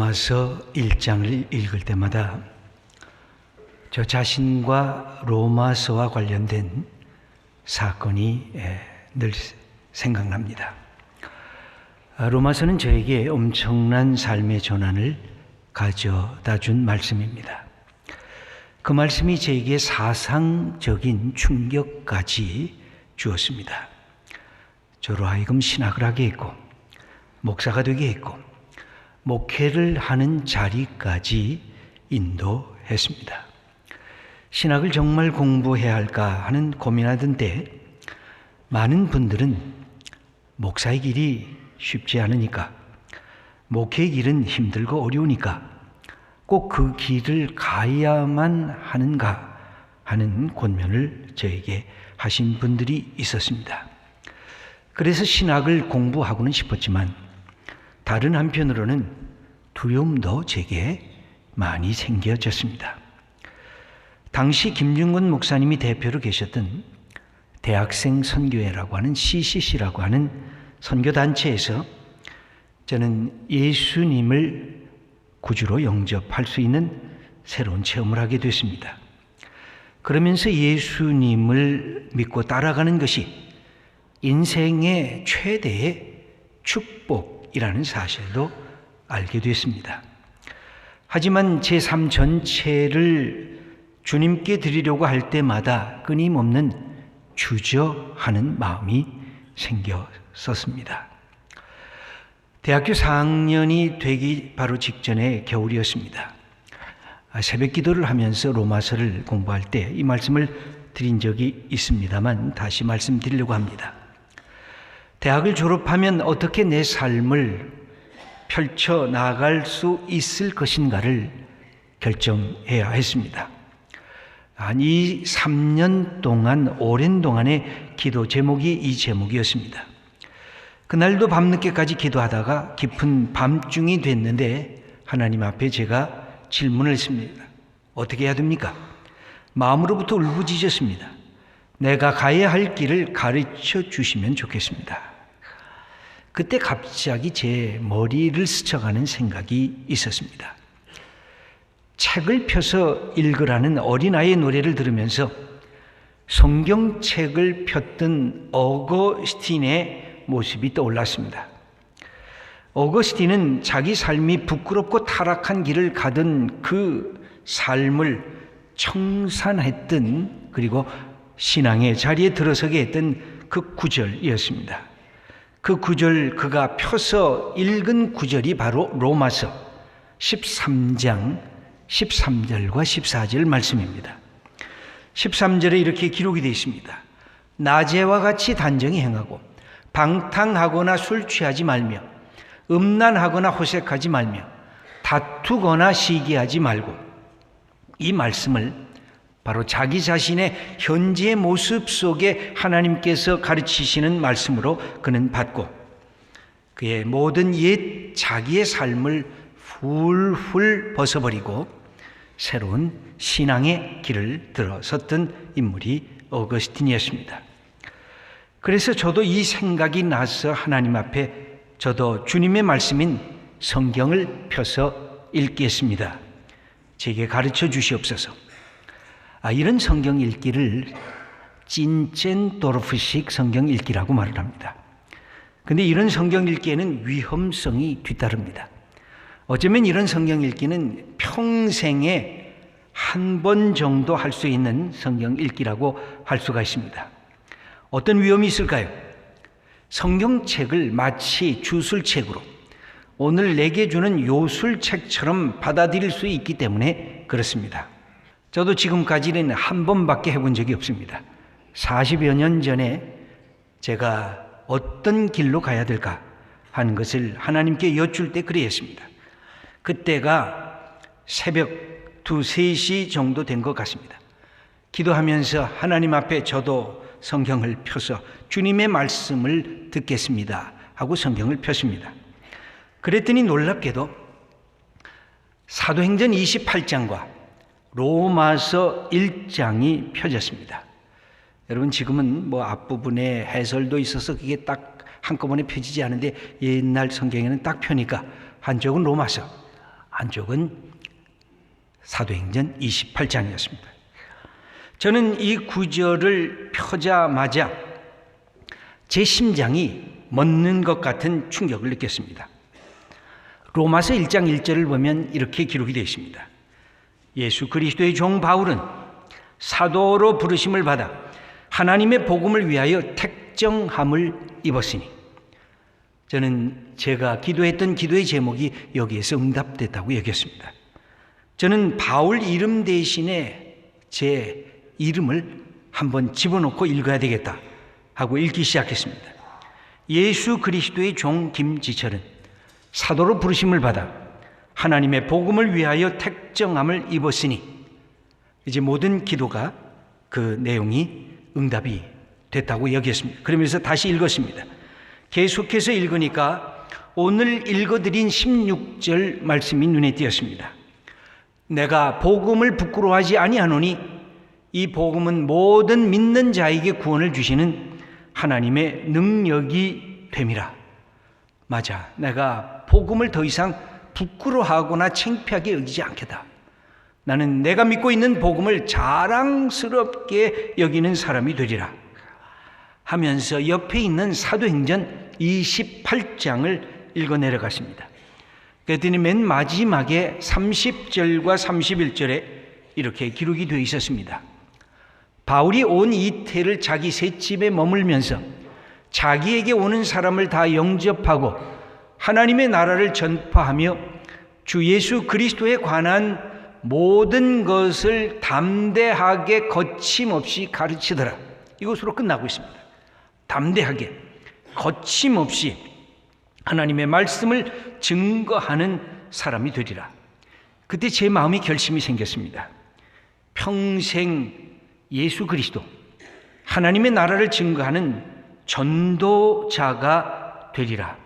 로마서 1장을 읽을 때마다 저 자신과 로마서와 관련된 사건이 늘 생각납니다. 로마서는 저에게 엄청난 삶의 전환을 가져다 준 말씀입니다. 그 말씀이 저에게 사상적인 충격까지 주었습니다. 저로 하여금 신학을 하게 했고 목사가 되게 했고 목회를 하는 자리까지 인도했습니다. 신학을 정말 공부해야 할까 하는 고민하던 때 많은 분들은 목사의 길이 쉽지 않으니까, 목회의 길은 힘들고 어려우니까 꼭 그 길을 가야만 하는가 하는 권면을 저에게 하신 분들이 있었습니다. 그래서 신학을 공부하고는 싶었지만 다른 한편으로는 두려움도 제게 많이 생겨졌습니다. 당시 김중근 목사님이 대표로 계셨던 대학생 선교회라고 하는 CCC라고 하는 선교단체에서 저는 예수님을 구주로 영접할 수 있는 새로운 체험을 하게 됐습니다. 그러면서 예수님을 믿고 따라가는 것이 인생의 최대의 축복이라는 사실도 알게 됐습니다. 하지만 제 삶 전체를 주님께 드리려고 할 때마다 끊임없는 주저하는 마음이 생겼었습니다. 대학교 4학년이 되기 바로 직전의 겨울이었습니다. 새벽 기도를 하면서 로마서를 공부할 때 이 말씀을 드린 적이 있습니다만 다시 말씀드리려고 합니다. 대학을 졸업하면 어떻게 내 삶을 펼쳐 나갈 수 있을 것인가를 결정해야 했습니다. 이 3년 동안, 오랜 동안의 기도 제목이 이 제목이었습니다. 그날도 밤늦게까지 기도하다가 깊은 밤중이 됐는데 하나님 앞에 제가 질문을 했습니다. 어떻게 해야 됩니까? 마음으로부터 울부짖었습니다. 내가 가야 할 길을 가르쳐 주시면 좋겠습니다. 그때 갑자기 제 머리를 스쳐가는 생각이 있었습니다. 책을 펴서 읽으라는 어린아이의 노래를 들으면서 성경책을 폈던 어거스틴의 모습이 떠올랐습니다. 어거스틴은 자기 삶이 부끄럽고 타락한 길을 가던 그 삶을 청산했던, 그리고 신앙의 자리에 들어서게 했던 그 구절이었습니다. 그 구절, 그가 펴서 읽은 구절이 바로 로마서 13장 13절과 14절 말씀입니다. 13절에 이렇게 기록이 되어 있습니다. 낮에와 같이 단정히 행하고 방탕하거나 술 취하지 말며 음란하거나 호색하지 말며 다투거나 시기하지 말고, 이 말씀을 바로 자기 자신의 현재의 모습 속에 하나님께서 가르치시는 말씀으로 그는 받고 그의 모든 옛 자기의 삶을 훌훌 벗어버리고 새로운 신앙의 길을 들어섰던 인물이 어거스틴이었습니다. 그래서 저도 이 생각이 나서 하나님 앞에 저도 주님의 말씀인 성경을 펴서 읽겠습니다. 제게 가르쳐 주시옵소서. 이런 성경 읽기를 찐첸도르프식 성경 읽기라고 말을 합니다. 그런데 이런 성경 읽기에는 위험성이 뒤따릅니다. 어쩌면 이런 성경 읽기는 평생에 한 번 정도 할 수 있는 성경 읽기라고 할 수가 있습니다. 어떤 위험이 있을까요? 성경책을 마치 주술책으로, 오늘 내게 주는 요술책처럼 받아들일 수 있기 때문에 그렇습니다. 저도 지금까지는 한 번밖에 해본 적이 없습니다. 40여 년 전에 제가 어떤 길로 가야 될까 하는 것을 하나님께 여쭐 때 그랬습니다. 그때가 새벽 2, 3시 정도 된 것 같습니다. 기도하면서 하나님 앞에 저도 성경을 펴서 주님의 말씀을 듣겠습니다 하고 성경을 폈습니다. 그랬더니 놀랍게도 사도행전 28장과 로마서 1장이 펴졌습니다. 여러분, 지금은 앞부분에 해설도 있어서 그게 딱 한꺼번에 펴지지 않은데 옛날 성경에는 딱 펴니까 한쪽은 로마서, 한쪽은 사도행전 28장이었습니다. 저는 이 구절을 펴자마자 제 심장이 멎는 것 같은 충격을 느꼈습니다. 로마서 1장 1절을 보면 이렇게 기록이 되어 있습니다. 예수 그리스도의 종 바울은 사도로 부르심을 받아 하나님의 복음을 위하여 택정함을 입었으니, 저는 제가 기도했던 기도의 제목이 여기에서 응답됐다고 여겼습니다. 저는 바울 이름 대신에 제 이름을 한번 집어넣고 읽어야 되겠다 하고 읽기 시작했습니다. 예수 그리스도의 종 김지철은 사도로 부르심을 받아 하나님의 복음을 위하여 택정함을 입었으니, 이제 모든 기도가 그 내용이 응답이 됐다고 여겼습니다. 그러면서 다시 읽었습니다. 계속해서 읽으니까 오늘 읽어드린 16절 말씀이 눈에 띄었습니다. 내가 복음을 부끄러워하지 아니하노니 이 복음은 모든 믿는 자에게 구원을 주시는 하나님의 능력이 됨이라. 맞아, 내가 복음을 더 이상 부끄러워하거나 창피하게 여기지 않겠다. 나는 내가 믿고 있는 복음을 자랑스럽게 여기는 사람이 되리라 하면서 옆에 있는 사도행전 28장을 읽어 내려갔습니다. 그랬더니 맨 마지막에 30절과 31절에 이렇게 기록이 되어 있었습니다. 바울이 온 이태를 자기 셋집에 머물면서 자기에게 오는 사람을 다 영접하고 하나님의 나라를 전파하며 주 예수 그리스도에 관한 모든 것을 담대하게 거침없이 가르치더라. 이것으로 끝나고 있습니다. 담대하게 거침없이 하나님의 말씀을 증거하는 사람이 되리라. 그때 제 마음이 결심이 생겼습니다. 평생 예수 그리스도 하나님의 나라를 증거하는 전도자가 되리라.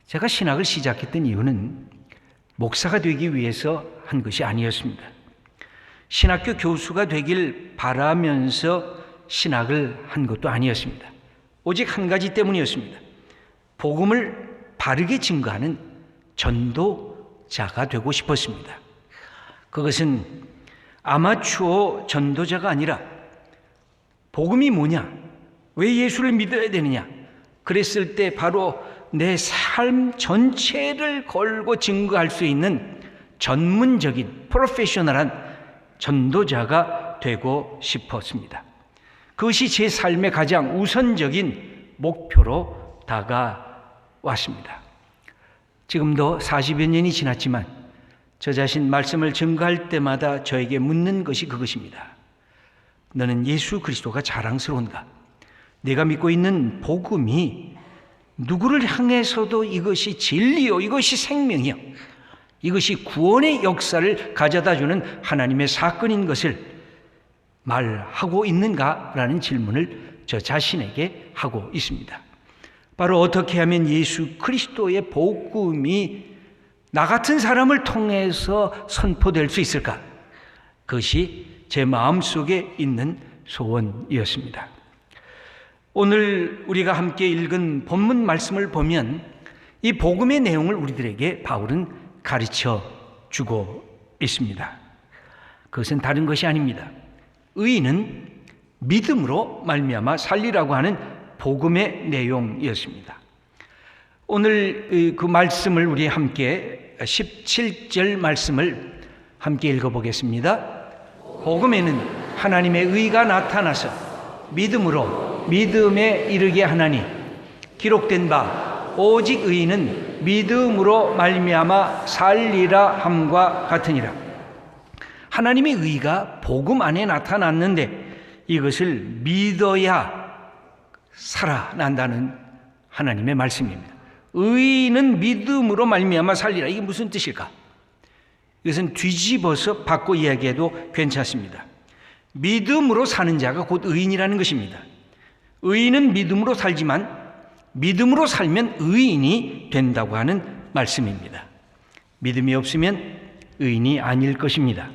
제가 신학을 시작했던 이유는 목사가 되기 위해서 한 것이 아니었습니다. 신학교 교수가 되길 바라면서 신학을 한 것도 아니었습니다. 오직 한 가지 때문이었습니다. 복음을 바르게 증거하는 전도자가 되고 싶었습니다. 그것은 아마추어 전도자가 아니라 복음이 뭐냐? 왜 예수를 믿어야 되느냐? 그랬을 때 바로 내 삶 전체를 걸고 증거할 수 있는 전문적인 프로페셔널한 전도자가 되고 싶었습니다. 그것이 제 삶의 가장 우선적인 목표로 다가왔습니다. 지금도 40여 년이 지났지만 저 자신 말씀을 증거할 때마다 저에게 묻는 것이 그것입니다. 너는 예수 그리스도가 자랑스러운가? 내가 믿고 있는 복음이 누구를 향해서도 이것이 진리요, 이것이 생명이요, 이것이 구원의 역사를 가져다주는 하나님의 사건인 것을 말하고 있는가라는 질문을 저 자신에게 하고 있습니다. 바로 어떻게 하면 예수 그리스도의 복음이 나 같은 사람을 통해서 선포될 수 있을까? 그것이 제 마음속에 있는 소원이었습니다. 오늘 우리가 함께 읽은 본문 말씀을 보면 이 복음의 내용을 우리들에게 바울은 가르쳐 주고 있습니다. 그것은 다른 것이 아닙니다. 의인은 믿음으로 말미암아 살리라고 하는 복음의 내용이었습니다. 오늘 그 말씀을 우리 함께 17절 말씀을 함께 읽어보겠습니다. 복음에는 하나님의 의가 나타나서 믿음으로 믿음에 이르게 하나니 기록된 바 오직 의인은 믿음으로 말미암아 살리라 함과 같으니라. 하나님의 의가 복음 안에 나타났는데 이것을 믿어야 살아난다는 하나님의 말씀입니다. 의인은 믿음으로 말미암아 살리라. 이게 무슨 뜻일까? 이것은 뒤집어서 바꿔 이야기해도 괜찮습니다. 믿음으로 사는 자가 곧 의인이라는 것입니다. 의인은 믿음으로 살지만 믿음으로 살면 의인이 된다고 하는 말씀입니다. 믿음이 없으면 의인이 아닐 것입니다.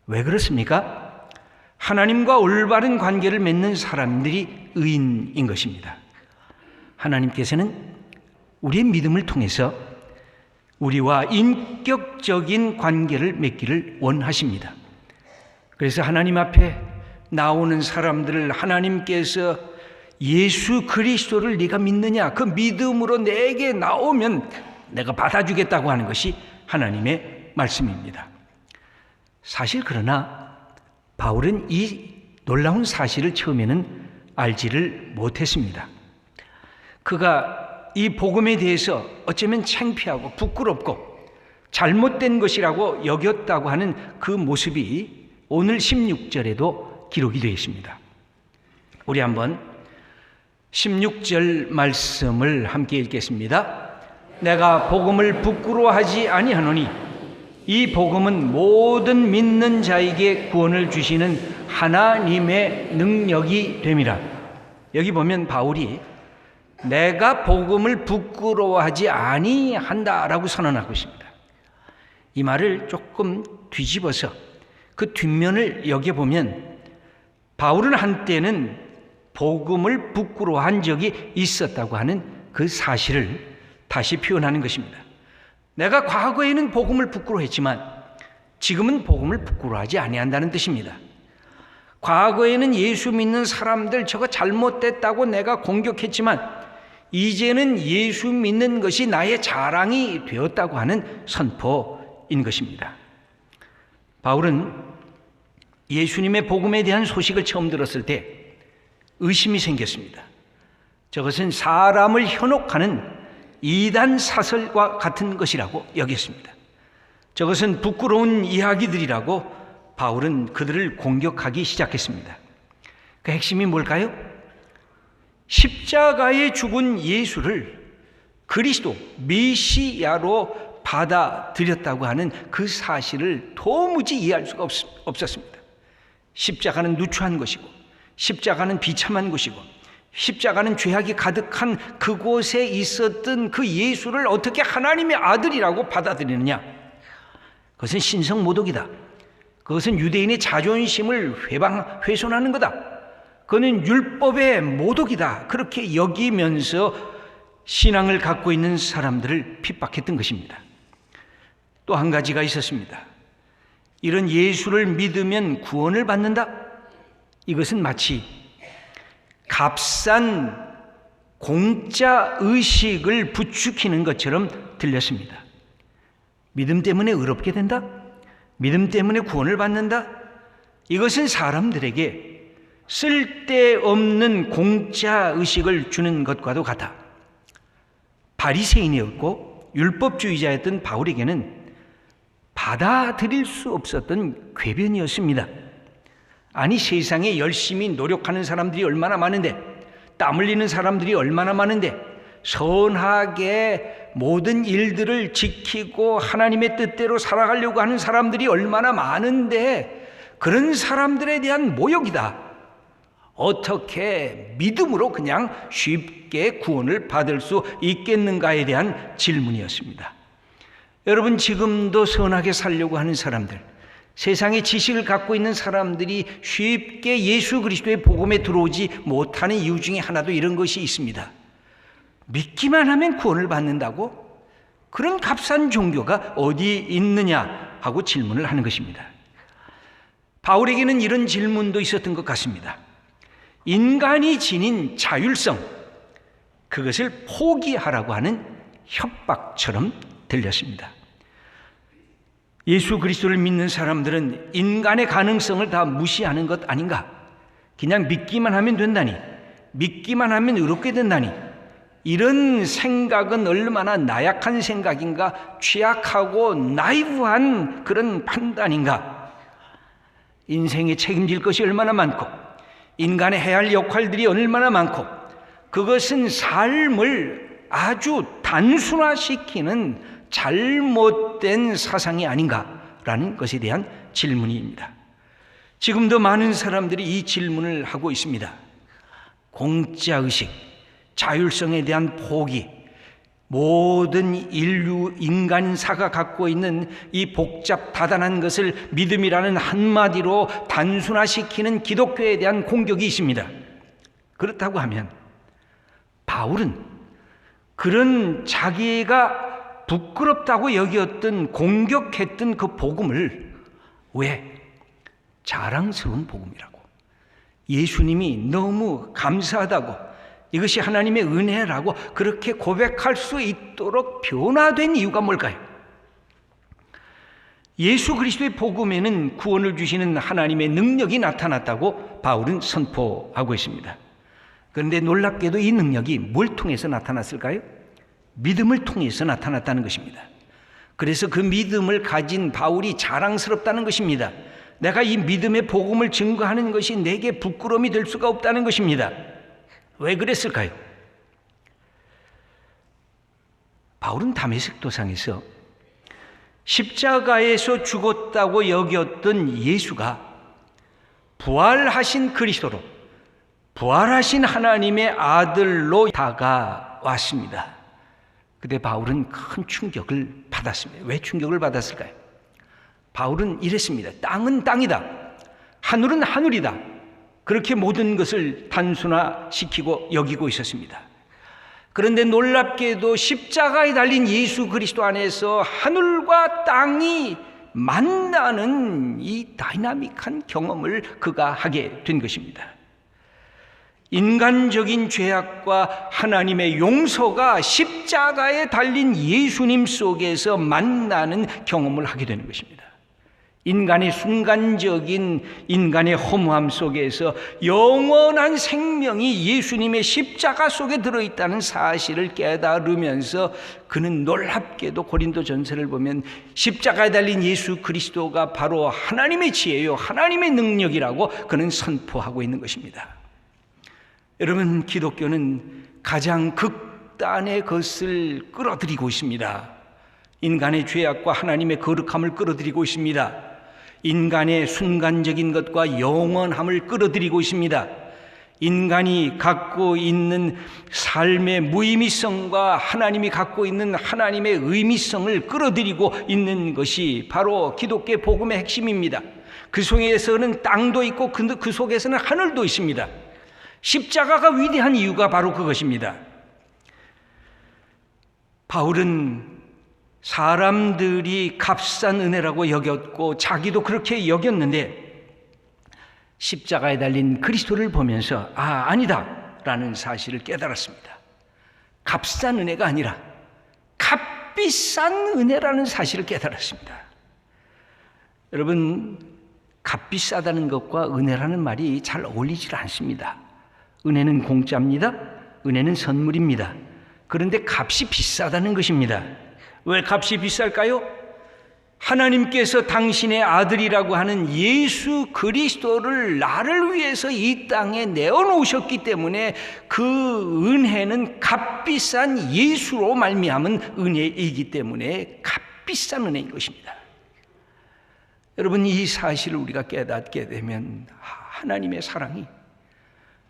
왜 그렇습니까? 하나님과 올바른 관계를 맺는 사람들이 의인인 것입니다. 하나님께서는 우리의 믿음을 통해서 우리와 인격적인 관계를 맺기를 원하십니다. 그래서 하나님 앞에 나오는 사람들을 하나님께서 예수 그리스도를 네가 믿느냐? 그 믿음으로 내게 나오면 내가 받아주겠다고 하는 것이 하나님의 말씀입니다. 사실 그러나 바울은 이 놀라운 사실을 처음에는 알지를 못했습니다. 그가 이 복음에 대해서 어쩌면 창피하고 부끄럽고 잘못된 것이라고 여겼다고 하는 그 모습이 오늘 16절에도 기록이 되어 있습니다. 우리 한번 16절 말씀을 함께 읽겠습니다. 내가 복음을 부끄러워하지 아니하노니 이 복음은 모든 믿는 자에게 구원을 주시는 하나님의 능력이 됨이라. 여기 보면 바울이 내가 복음을 부끄러워하지 아니한다라고 선언하고 있습니다. 이 말을 조금 뒤집어서 그 뒷면을 여겨보면 바울은 한때는 복음을 부끄러워한 적이 있었다고 하는 그 사실을 다시 표현하는 것입니다. 내가 과거에는 복음을 부끄러워했지만 지금은 복음을 부끄러워하지 아니한다는 뜻입니다. 과거에는 예수 믿는 사람들 저거 잘못됐다고 내가 공격했지만 이제는 예수 믿는 것이 나의 자랑이 되었다고 하는 선포인 것입니다. 바울은 예수님의 복음에 대한 소식을 처음 들었을 때 의심이 생겼습니다. 저것은 사람을 현혹하는 이단 사설과 같은 것이라고 여겼습니다. 저것은 부끄러운 이야기들이라고 바울은 그들을 공격하기 시작했습니다. 그 핵심이 뭘까요? 십자가에 죽은 예수를 그리스도 메시아로 받아들였다고 하는 그 사실을 도무지 이해할 수가 없었습니다. 십자가는 누추한 것이고 십자가는 비참한 것이고 십자가는 죄악이 가득한 그곳에 있었던 그 예수를 어떻게 하나님의 아들이라고 받아들이느냐? 그것은 신성모독이다. 그것은 유대인의 자존심을 훼손하는 거다. 그는 율법의 모독이다. 그렇게 여기면서 신앙을 갖고 있는 사람들을 핍박했던 것입니다. 또 한 가지가 있었습니다. 이런 예수를 믿으면 구원을 받는다? 이것은 마치 값싼 공짜 의식을 부추기는 것처럼 들렸습니다. 믿음 때문에 의롭게 된다? 믿음 때문에 구원을 받는다? 이것은 사람들에게 쓸데없는 공짜 의식을 주는 것과도 같아. 바리새인이었고 율법주의자였던 바울에게는 받아들일 수 없었던 궤변이었습니다. 아니, 세상에 열심히 노력하는 사람들이 얼마나 많은데, 땀 흘리는 사람들이 얼마나 많은데, 선하게 모든 일들을 지키고 하나님의 뜻대로 살아가려고 하는 사람들이 얼마나 많은데, 그런 사람들에 대한 모욕이다. 어떻게 믿음으로 그냥 쉽게 구원을 받을 수 있겠는가에 대한 질문이었습니다. 여러분, 지금도 선하게 살려고 하는 사람들, 세상의 지식을 갖고 있는 사람들이 쉽게 예수 그리스도의 복음에 들어오지 못하는 이유 중에 하나도 이런 것이 있습니다. 믿기만 하면 구원을 받는다고? 그런 값싼 종교가 어디 있느냐 하고 질문을 하는 것입니다. 바울에게는 이런 질문도 있었던 것 같습니다. 인간이 지닌 자율성, 그것을 포기하라고 하는 협박처럼 들렸습니다. 예수 그리스도를 믿는 사람들은 인간의 가능성을 다 무시하는 것 아닌가? 그냥 믿기만 하면 된다니, 믿기만 하면 의롭게 된다니, 이런 생각은 얼마나 나약한 생각인가, 취약하고 나이브한 그런 판단인가. 인생에 책임질 것이 얼마나 많고 인간의 해야 할 역할들이 얼마나 많고, 그것은 삶을 아주 단순화시키는 잘못된 사상이 아닌가라는 것에 대한 질문입니다. 지금도 많은 사람들이 이 질문을 하고 있습니다. 공짜의식, 자율성에 대한 포기, 모든 인류 인간사가 갖고 있는 이 복잡 다단한 것을 믿음이라는 한마디로 단순화시키는 기독교에 대한 공격이 있습니다. 그렇다고 하면 바울은 그런 자기가 부끄럽다고 여겼던, 공격했던 그 복음을 왜? 자랑스러운 복음이라고. 예수님이 너무 감사하다고, 이것이 하나님의 은혜라고 그렇게 고백할 수 있도록 변화된 이유가 뭘까요? 예수 그리스도의 복음에는 구원을 주시는 하나님의 능력이 나타났다고 바울은 선포하고 있습니다. 그런데 놀랍게도 이 능력이 뭘 통해서 나타났을까요? 믿음을 통해서 나타났다는 것입니다. 그래서 그 믿음을 가진 바울이 자랑스럽다는 것입니다. 내가 이 믿음의 복음을 증거하는 것이 내게 부끄러움이 될 수가 없다는 것입니다. 왜 그랬을까요? 바울은 다메섹 도상에서 십자가에서 죽었다고 여겼던 예수가 부활하신 그리스도로, 부활하신 하나님의 아들로 다가왔습니다. 그때 바울은 큰 충격을 받았습니다. 왜 충격을 받았을까요? 바울은 이랬습니다. 땅은 땅이다, 하늘은 하늘이다, 그렇게 모든 것을 단순화시키고 여기고 있었습니다. 그런데 놀랍게도 십자가에 달린 예수 그리스도 안에서 하늘과 땅이 만나는 이 다이나믹한 경험을 그가 하게 된 것입니다. 인간적인 죄악과 하나님의 용서가 십자가에 달린 예수님 속에서 만나는 경험을 하게 되는 것입니다. 인간의 순간적인 인간의 허무함 속에서 영원한 생명이 예수님의 십자가 속에 들어있다는 사실을 깨달으면서 그는 놀랍게도 고린도전서를 보면 십자가에 달린 예수 그리스도가 바로 하나님의 지혜요, 하나님의 능력이라고 그는 선포하고 있는 것입니다. 여러분, 기독교는 가장 극단의 것을 끌어들이고 있습니다. 인간의 죄악과 하나님의 거룩함을 끌어들이고 있습니다. 인간의 순간적인 것과 영원함을 끌어들이고 있습니다. 인간이 갖고 있는 삶의 무의미성과 하나님이 갖고 있는 하나님의 의미성을 끌어들이고 있는 것이 바로 기독교의 복음의 핵심입니다. 그 속에서는 땅도 있고 그 속에서는 하늘도 있습니다. 십자가가 위대한 이유가 바로 그것입니다. 바울은 사람들이 값싼 은혜라고 여겼고 자기도 그렇게 여겼는데 십자가에 달린 그리스도를 보면서 아니다 라는 사실을 깨달았습니다. 값싼 은혜가 아니라 값비싼 은혜라는 사실을 깨달았습니다. 여러분, 값비싸다는 것과 은혜라는 말이 잘 어울리질 않습니다. 은혜는 공짜입니다. 은혜는 선물입니다. 그런데 값이 비싸다는 것입니다. 왜 값이 비쌀까요? 하나님께서 당신의 아들이라고 하는 예수 그리스도를 나를 위해서 이 땅에 내어놓으셨기 때문에 그 은혜는 값비싼 예수로 말미암은 은혜이기 때문에 값비싼 은혜인 것입니다. 여러분, 이 사실을 우리가 깨닫게 되면 하나님의 사랑이,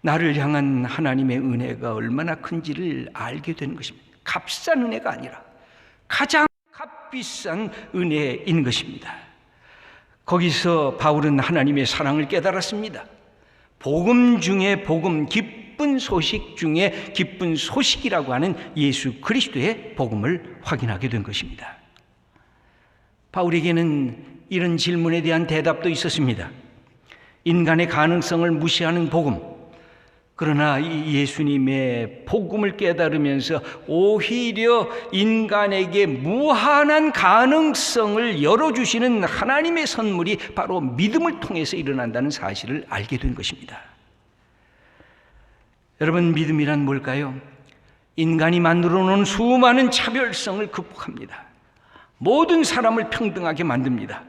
나를 향한 하나님의 은혜가 얼마나 큰지를 알게 되는 것입니다. 값싼 은혜가 아니라 가장 값비싼 은혜인 것입니다. 거기서 바울은 하나님의 사랑을 깨달았습니다. 복음 중에 복음, 기쁜 소식 중에 기쁜 소식이라고 하는 예수 그리스도의 복음을 확인하게 된 것입니다. 바울에게는 이런 질문에 대한 대답도 있었습니다. 인간의 가능성을 무시하는 복음, 그러나 이 예수님의 복음을 깨달으면서 오히려 인간에게 무한한 가능성을 열어주시는 하나님의 선물이 바로 믿음을 통해서 일어난다는 사실을 알게 된 것입니다. 여러분, 믿음이란 뭘까요? 인간이 만들어 놓은 수많은 차별성을 극복합니다. 모든 사람을 평등하게 만듭니다.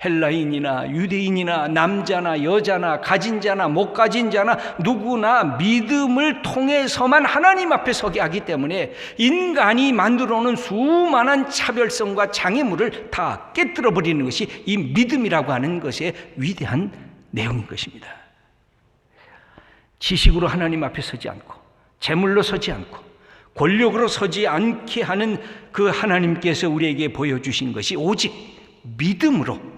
헬라인이나 유대인이나 남자나 여자나 가진 자나 못 가진 자나 누구나 믿음을 통해서만 하나님 앞에 서게 하기 때문에 인간이 만들어 놓은 수많은 차별성과 장애물을 다 깨뜨려 버리는 것이 이 믿음이라고 하는 것의 위대한 내용인 것입니다. 지식으로 하나님 앞에 서지 않고, 재물로 서지 않고, 권력으로 서지 않게 하는 그 하나님께서 우리에게 보여주신 것이 오직 믿음으로,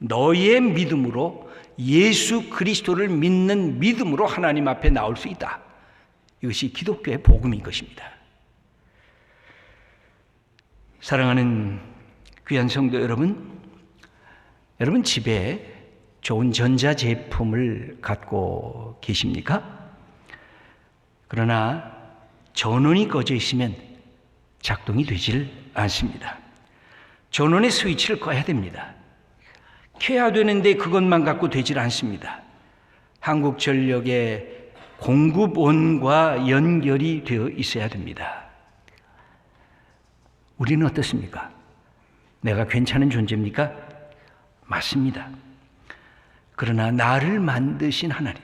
너의 믿음으로, 예수 그리스도를 믿는 믿음으로 하나님 앞에 나올 수 있다. 이것이 기독교의 복음인 것입니다. 사랑하는 귀한 성도 여러분, 여러분 집에 좋은 전자제품을 갖고 계십니까? 그러나 전원이 꺼져 있으면 작동이 되질 않습니다. 전원의 스위치를 꺼야 됩니다. 켜야 되는데 그것만 갖고 되질 않습니다. 한국전력의 공급원과 연결이 되어 있어야 됩니다. 우리는 어떻습니까? 내가 괜찮은 존재입니까? 맞습니다. 그러나 나를 만드신 하나님,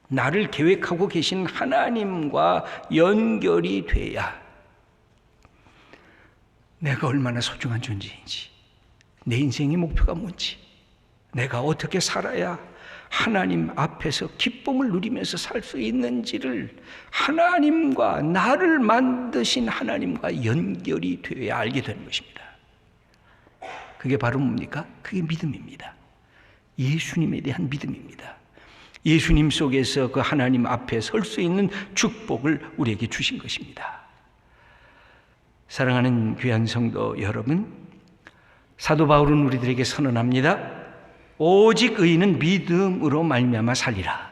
나를 계획하고 계신 하나님과 연결이 돼야 내가 얼마나 소중한 존재인지, 내 인생의 목표가 뭔지, 내가 어떻게 살아야 하나님 앞에서 기쁨을 누리면서 살 수 있는지를 하나님과, 나를 만드신 하나님과 연결이 되어야 알게 되는 것입니다. 그게 바로 뭡니까? 그게 믿음입니다. 예수님에 대한 믿음입니다. 예수님 속에서 그 하나님 앞에 설 수 있는 축복을 우리에게 주신 것입니다. 사랑하는 귀한 성도 여러분, 사도 바울은 우리들에게 선언합니다. 오직 의인은 믿음으로 말미암아 살리라.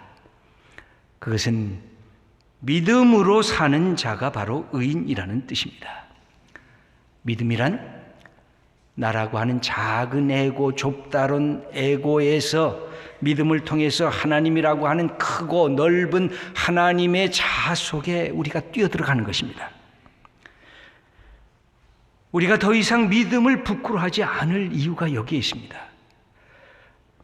그것은 믿음으로 사는 자가 바로 의인이라는 뜻입니다. 믿음이란 나라고 하는 작은 에고, 좁다른 에고에서 믿음을 통해서 하나님이라고 하는 크고 넓은 하나님의 자아 속에 우리가 뛰어들어가는 것입니다. 우리가 더 이상 믿음을 부끄러워하지 않을 이유가 여기에 있습니다.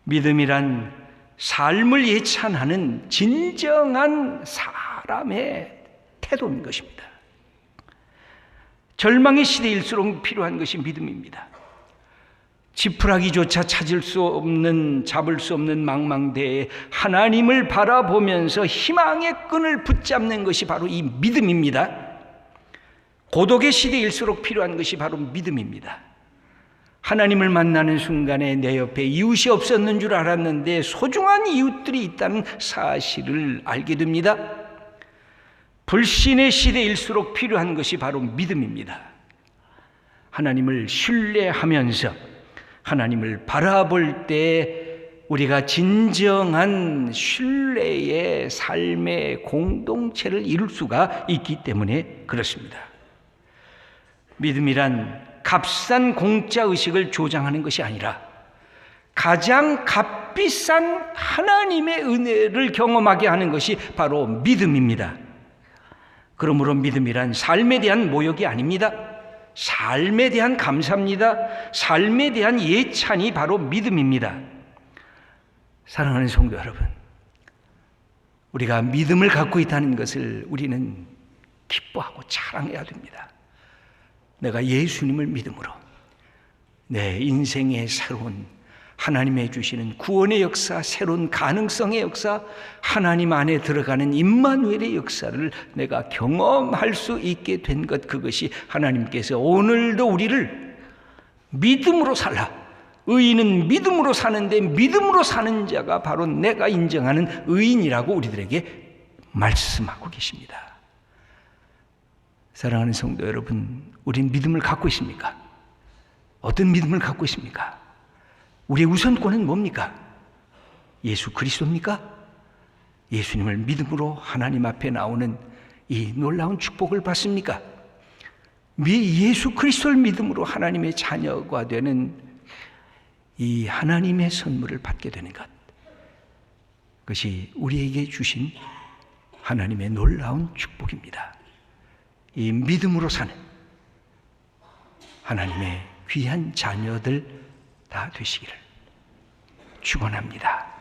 믿음이란 삶을 예찬하는 진정한 사람의 태도인 것입니다. 절망의 시대일수록 필요한 것이 믿음입니다. 지푸라기조차 잡을 수 없는 망망대해 하나님을 바라보면서 희망의 끈을 붙잡는 것이 바로 이 믿음입니다. 고독의 시대일수록 필요한 것이 바로 믿음입니다. 하나님을 만나는 순간에 내 옆에 이웃이 없었는 줄 알았는데 소중한 이웃들이 있다는 사실을 알게 됩니다. 불신의 시대일수록 필요한 것이 바로 믿음입니다. 하나님을 신뢰하면서 하나님을 바라볼 때 우리가 진정한 신뢰의 삶의 공동체를 이룰 수가 있기 때문에 그렇습니다. 믿음이란 값싼 공짜의식을 조장하는 것이 아니라 가장 값비싼 하나님의 은혜를 경험하게 하는 것이 바로 믿음입니다. 그러므로 믿음이란 삶에 대한 모욕이 아닙니다. 삶에 대한 감사입니다. 삶에 대한 예찬이 바로 믿음입니다. 사랑하는 성도 여러분, 우리가 믿음을 갖고 있다는 것을 우리는 기뻐하고 자랑해야 됩니다. 내가 예수님을 믿음으로 내 인생의 새로운 하나님의 주시는 구원의 역사, 새로운 가능성의 역사, 하나님 안에 들어가는 임마누엘의 역사를 내가 경험할 수 있게 된 것, 그것이 하나님께서 오늘도 우리를 믿음으로 살라, 의인은 믿음으로 사는데 믿음으로 사는 자가 바로 내가 인정하는 의인이라고 우리들에게 말씀하고 계십니다. 사랑하는 성도 여러분, 우린 믿음을 갖고 있습니까? 어떤 믿음을 갖고 있습니까? 우리의 우선권은 뭡니까? 예수 그리스도입니까? 예수님을 믿음으로 하나님 앞에 나오는 이 놀라운 축복을 받습니까? 예수 그리스도를 믿음으로 하나님의 자녀가 되는 이 하나님의 선물을 받게 되는 것, 그것이 우리에게 주신 하나님의 놀라운 축복입니다. 이 믿음으로 사는 하나님의 귀한 자녀들 다 되시기를 축원합니다.